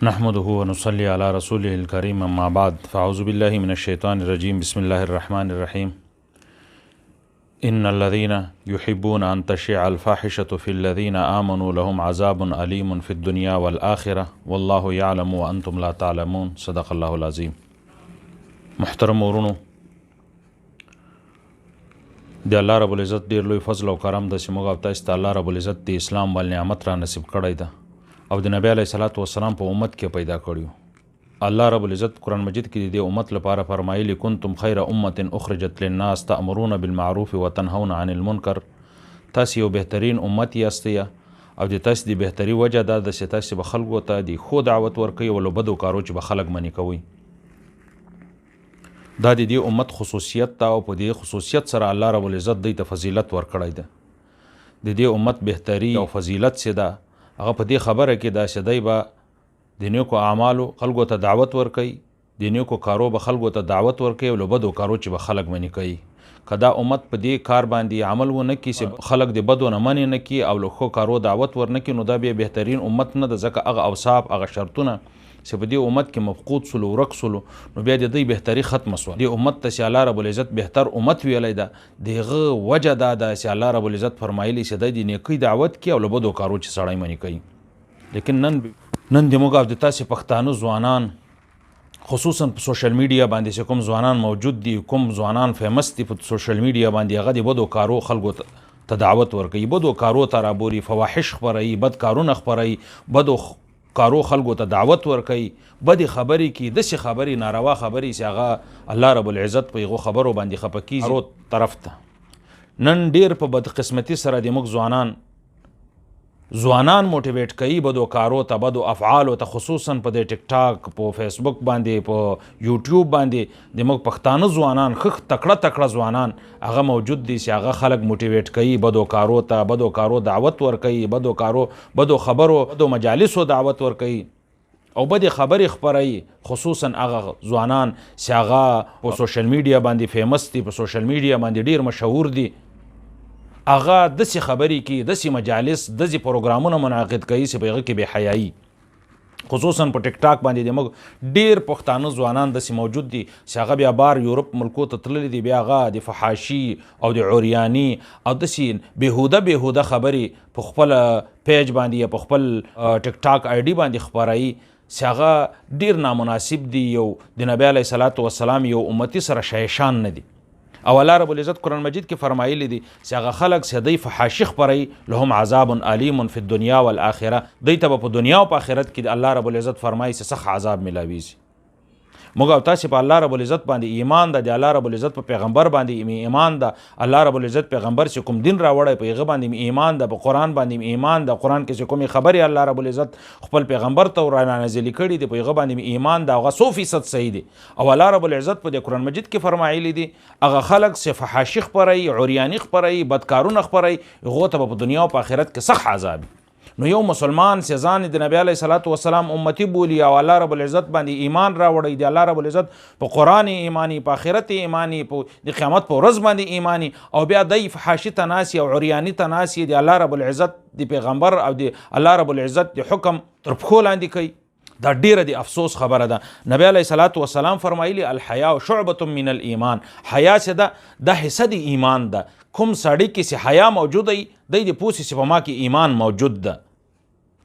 نحمده ونصلي على رسوله الكريم أما بعد فأعوذ بالله من الشيطان الرجيم بسم الله الرحمن الرحيم إن الذين يحبون أن تشيع الفاحشة في الذين آمنوا لهم عذاب أليم في الدنيا والآخرة والله يعلم وأنتم لا تعلمون صدق الله العظيم. محترم ورونو، د الله رب العزت ډیر لوی فضل او کرم د سیمو او تاسو ته الله رب العزت د اسلام ول نعمت را نصیب کړی ده او د نبی علیه الصلاۃ والسلام په امت کې پیدا کړیو. الله رب العزت قرآن مجید کې د امت لپاره فرمایلی کنتم خیر امه اخرجت للناس تأمرون بالمعروف وتنهون عن المنکر. تاسو یو بهترین امت یاستئ او د تاسو د بهتري وجه دا د تاسو به خلکو ته د خو دعوت ورکوي او له بدو کارو چې به خلک منی کوي. دا د دې امت خصوصیت ته او په دې خصوصیت سره الله رب العزت دوی ته فضیلت ورکړی ده. د دې امت بهتري او فضیلت څه ده هغه په دې خبره کې دا چې دی به د نیکو اعمالو خلکو ته دعوت ورکوي، د نیکو کارو به خلکو ته دعوت ورکوي او له بدو کارو چې به خلک منی کوي. که دا امت په دې کار باندې عمل ونه کړي چې خلک د بدو نه منې نه کړي او له ښو کارو دعوت ورنه کړي نو دا بیا بهترین امت نه ده، ځکه هغه اوصاف هغه شرطونه چې په دې امت کې مفقود سلو ورک سلو نو بیا د دوی بهتري ختمه سوه. دې امت ته چې الله رب العزت بهتر امت ویلی ده د هغه وجه دا ده چې الله رب العزت فرمایلی چې دی د نیکۍ دعوت کړي او له بدو کارو چې سړی منې کوي. لیکن نن د موږ او د تاسې پښتانه ځوانان خصوصا په سوشل میډیا باندې چې کوم ځوانان موجود دي، کوم ځوانان فیمس دي په سوشل میډیا باندې، هغه د بدو کارو خلکو ته دعوت ورکوي، بدو کارو ته رابوري، فواحش خپروي، بد کارونه خپروي، بدو کارو خلکو ته دعوت ورکوي، بدې خبرې کوي، داسې خبرې ناروا خبرې چې هغه الله رب العزت په هغو خبرو باندې خفه کیږي طرف ته. نن ډیر په بدقسمتي سره د موږ ځوانان موټیویټ کوي بدو کارو ته، بدو افعالو ته، خصوصا په د ټیک ټاک په فیسبوک باندې په یوټیوب باندې د موږ پښتانه ځوانان ښه تکړه ځوانان هغه موجود دي چې هغه خلک موټیویټ کوي بدو کارو ته، بدو کارو دعوت ورکوي، بدو خبرو بدو مجالسو دعوت ورکوي او بدې خبرې خپروي. خصوصا هغه ځوانان چې هغه په سوشل میډیا باندې فیمس دي، په سوشل میډیا باندې ډیر مشهور دي، هغه داسې خبرې کوي، داسې مجالس داسې پروګرامونه منعقد کوي چې په هغه کې بې حیایي. خصوصا په ټیک ټاک باندې د موږ ډیر پښتانه ځوانان داسې موجود دي چې هغه بیا بار یورپ ملکو ته تللي دي، بیا هغه د فحاشي او د عریاني او داسې بېهوده خبرې په خپل پیج باندې یا په خپل ټیک ټاک آی ډي باندې خپروي چې هغه ډیر نامناسب دي، یو د نبی علیه الصلاۃ والسلام یو امتي سره شایشان نه دي. او الله رب العزت قرآن مجید کې فرمایلی دي چې هغه خلک چې دوی فحاشي خپروي لهم عذاب علیم فی الدنیا والآخره، دوی ته په دنیا او په آخرت کې الله رب العزت فرمایي چې سخت عذاب ملاویږي. موږ او تاسې په الله رب العزت باندې ایمان ده، د الله رب العزت په پیغمبر باندې ایمان ده، الله رب العزت پیغمبر چې کوم دین راوړی په هغه باندې ایمان ده، په قرآن باندې ایمان ده، قرآن کې چې کومې خبرې الله رب العزت خپل پیغمبر ته رانازلې کړي دي په هغه باندې ایمان ده، هغه 100% صحیح دي. او الله رب العزت په قرآن مجید کې فرمایلی دي هغه خلک چې فحاشي خپروي، عریاني خپروي، بدکارونه خپروي، هغو ته په دنیا او په آخرت کې سخت عذاب. نو یو مسلمان چې ځان د نبی علیه الصلاۃ والسلام امتی بولی او الله رب العزت باندې ایمان راوړی دی، الله رب العزت په قرآن ایمانی، په آخرت ایمانی، په د قیامت په ورځ باندې ایمانی، او بیا دی فحاشي تناسی او عریانی تناسی د الله رب العزت د پیغمبر او د الله رب العزت د حکم تر پښو لاندې کوي، دا ډیره د افسوس خبره ده. نبی علیه الصلاۃ والسلام فرمایلی الحیا شعبة من الایمان، حیا چې ده د حصه د ایمان ده. کوم سړی کې چې حیا موجود دی د پوسې چې په ما کې ایمان موجود ده،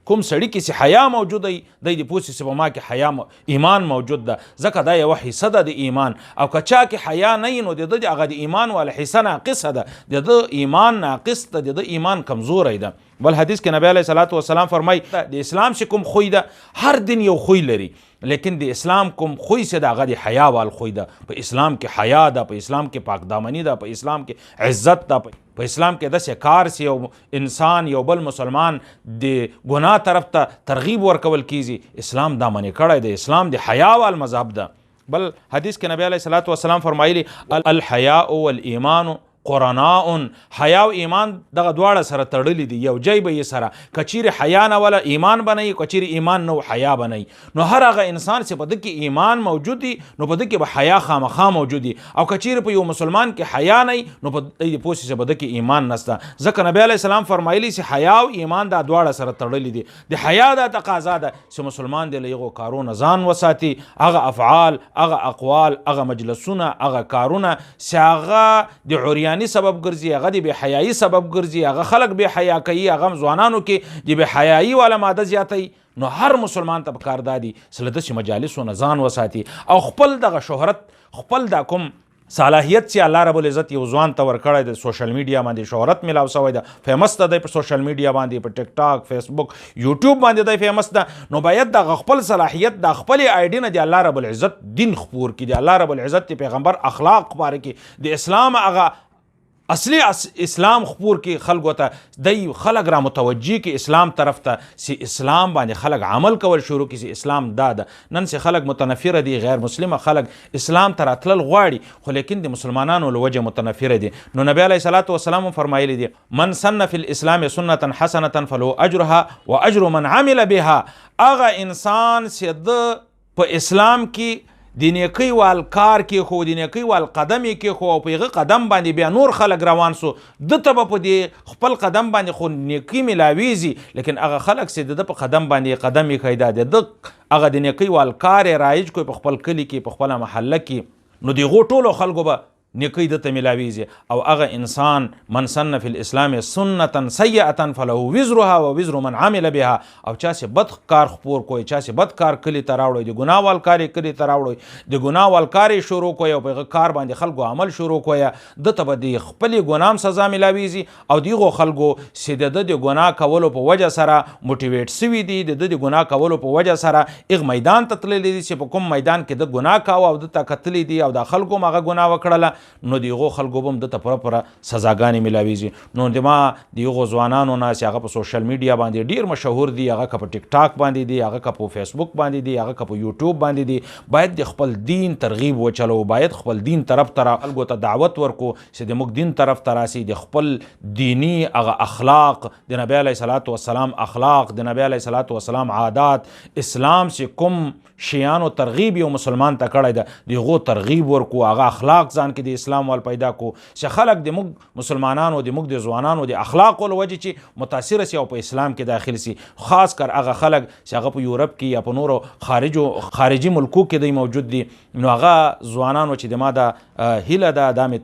کوم سړی کې چې حیا موجود دی د پوسې چې په ما کې حیا ایمان موجود ده، ځکه دا یوه حصه ده د ایمان. او که چا کې حیا نه وي نو د ده هغه د ایمان والا حصه ناقصه ده، د ده ایمان ناقص ده، د ده ایمان کمزوری ده. بل حدیث کې نبی علیه الصلاۃ والسلام فرمایي د اسلام چې کوم خوی ده، هر دین یو خوی لري، لیکن د اسلام کوم خوی چې د هغه د حیا وال خوی ده. په اسلام کې حیا ده، په اسلام کې پاکدامني ده، په اسلام کې عزت ده، په اسلام کې داسې کار چې یو انسان یو بل مسلمان د ګناه طرف ته ترغیب ورکول کیږي، اسلام دا منې کړی دی، اسلام د حیا وال مذهب ده. بل حدیث کې نبی علیه الصلاۃ والسلام فرمایلی الحیاء والایمان قرناء حیا او ایمان دغه دواړه سره تړلي دي، یو ځای به یې سره. که چیرې حیا نه وله ایمان به نه وي، که چیرې ایمان نه و حیا به نه وي. نو هر هغه انسان چې په ده کې ایمان موجود وي نو په ده کې به حیا خامخا موجود وي، او که چیرې په یو مسلمان کې حیا نه وي نو په دې پوه شي چې په ده کې ایمان نشته. ځکه نبی علیه السلام فرمایلي چې حیا او ایمان دا دواړه سره تړلي دي. د حیا دا تقاضا ده چې مسلمان دی له هغو کارونو ځان وساتي، هغه افعال، هغه اقوال، هغه مجلسونه، هغه کارونه چې هغه د عریاني سبب ګرځي، هغه د بې حیایي سبب ګرځي، هغه خلک بې حیا کوي، هغه ځوانانو کې د بې حیایي والا ماده زیاتوي. نو هر مسلمان ته پکار دادي چې له داسې مجالسو نه ځان وساتي او خپل دغه شهرت، خپل دا کوم صلاحیت چې الله رب العزت یو ځوان ته ورکړی د سوشل میډیا باندې شهرت ملاو شوی ده، فیمس ده دی په سوشل میډیا باندې، په ټیک ټاک، فیسبوک، یوټیوب باندې دی فیمس ده. نو باید د خپل صلاحیت د خپل آیډي نه د الله رب العزت دین خپور کړي، د الله رب العزت د پیغمبر اخلاق خپاره کړي، د اسلام هغه اصلي اسلام خپور کې خلکو ته دی خلک را متوجه کې اسلام طرف ته، چې اسلام باندې خلک عمل کول شروع کړي چې اسلام دا ده. نن چې خلک متنفره دي، غیر مسلمه خلک اسلام ته راتلل غواړي خو لیکن د مسلمانانو له وجه متنفره دي. نو نبی علیه الصلاة والسلام فرمایلی دي من سن فی الاسلام سنة حسنة فله اجرها واجر من عمل بها. هغه انسان چې د په اسلام کې د نیکۍ وال کار کې خو، د نیکۍ وال قدم یې کې خو، او په هغه قدم باندې بیا نور خلک روان سو، ده ته به په دې خپل قدم باندې خو نیکۍ ملاویږي، لیکن هغه خلک چې د په قدم باندې قدم یې ښی دا د هغه د نیکۍ وال کار یې رایج کوي په خپل کلي کې، په خپله محله کې، نو د هغو ټولو خلکو به نیکۍ دته ملاویږي. او هغه انسان من سن فی الاسلام سنة سیئة فله وزرها ووزر من عمل بها. او چا چې بد کار خپور کوي، چا چې بد کار کلي ته راوړی، د ګناه وال کار یې کلي ته راوړی، د ګناه وال کار یې شروع کوي او په هغه کار باندې خلکو عمل شروع کوي، دته به د خپلې ګناه هم سزا ملاویږي. او د هغو خلکو چې د ده د ګناه کولو په وجه سره موټیویټ سوي دي، د ده د ګناه کولو په وجه سره هغه میدان ته تللی دي چې په کوم میدان کې د ګناه کاوه او دته کتلی دي او د خلکو هم هغه ګناه وکړله، نو د هغو خلکو به هم دته پوره سزاګانې ملاویږي. نو د ما د هغو ځوانانو نه چې هغه په سوشل میډیا باندې ډیر مشهور دي، هغه که په ټیک ټاک باندې دي، هغه که په فیسبوک باندې دي، هغه که په یوټیوب باندې دي، باید د خپل دین ترغیب وچلو، باید خپل دین طرف ته خلکو ته دعوت ورکو چې د موږ دین طرف ته راسي، د خپل دینی هغه اخلاق، د نبی علیه الصلاة والسلام اخلاق، د نبی علیه الصلاة والسلام عادات، اسلام چې کوم شیانو ترغیب یو مسلمان ته کړی ده، د هغو ترغیب ورکو، هغه اخلاق ځان کې د اسلام وال پیدا کو چې خلک د موږ مسلمانانو، د موږ د ځوانانو د اخلاقو له وجې چې متاثره سي او په اسلام کې داخل سي. خاص کر هغه خلک چې هغه په یورپ کې یا په نورو خارجي ملکو کې دی موجود دي، نو هغه ځوانانو چې د ما د هیله ده، دا مې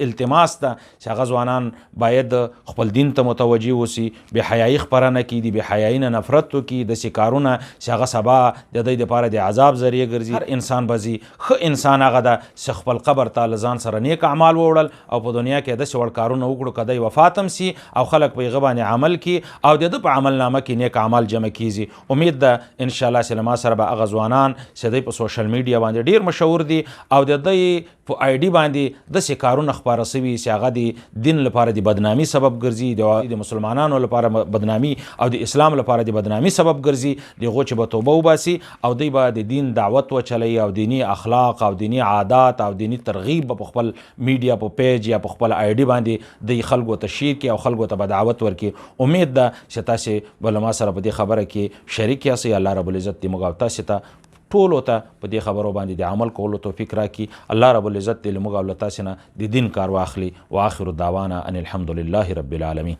التماس ده چې هغه ځوانان باید خپل دین ته متوجه اوسي، بې حیایي خپره نه کړي، د بې حیایي نه نفرت وکړي، داسې کارونه چې هغه سبا د دوی دپاره د عذاب ذریعه ګرځي. هر انسان به ځي، ښه انسان هغه ده چې خپل قبر ته له ځان سره نیک اعمال ووړل او په دنیا کې داسې وړ کارونه وکړو که دی وفات هم سي او خلک په هغه باندې عمل کړي او د ده په عمل نامه کې نیک اعمال جمع کیږي. امید ده انشاءالله چې له ما سره به هغه ځوانان چې دوی په سوشل میډیا باندې ډیر مشهور دي او د دوی په آی ډي باندې داسې کارونه خپاره سوي چې هغه د دین لپاره د بدنامي سبب ګرځي، د مسلمانانو لپاره بدنامي او د اسلام لپاره د بدنامي سبب ګرځي، د هغو چې به توبه وباسي او دوی به د دین دعوت وچلوي او دینی اخلاق او دینی عادات او دینی ترغیب په خپل میډیا په پیج یا په خپل آی ډي باندې د خلکو ته شیر کړي او خلکو ته به دعوت ورکړي. امید ده چې تاسې به له ما سره په دې خبره کې شریک یاستئ. الله رب العزت دې موږ او تاسې ته ټولو ته په دې خبرو باندې د عمل کولو توفیق راکړي. الله رب العزت دې له موږ او له تاسې نه د دین کار واخلي. واخر دعوانا ان الحمد لله رب العالمین.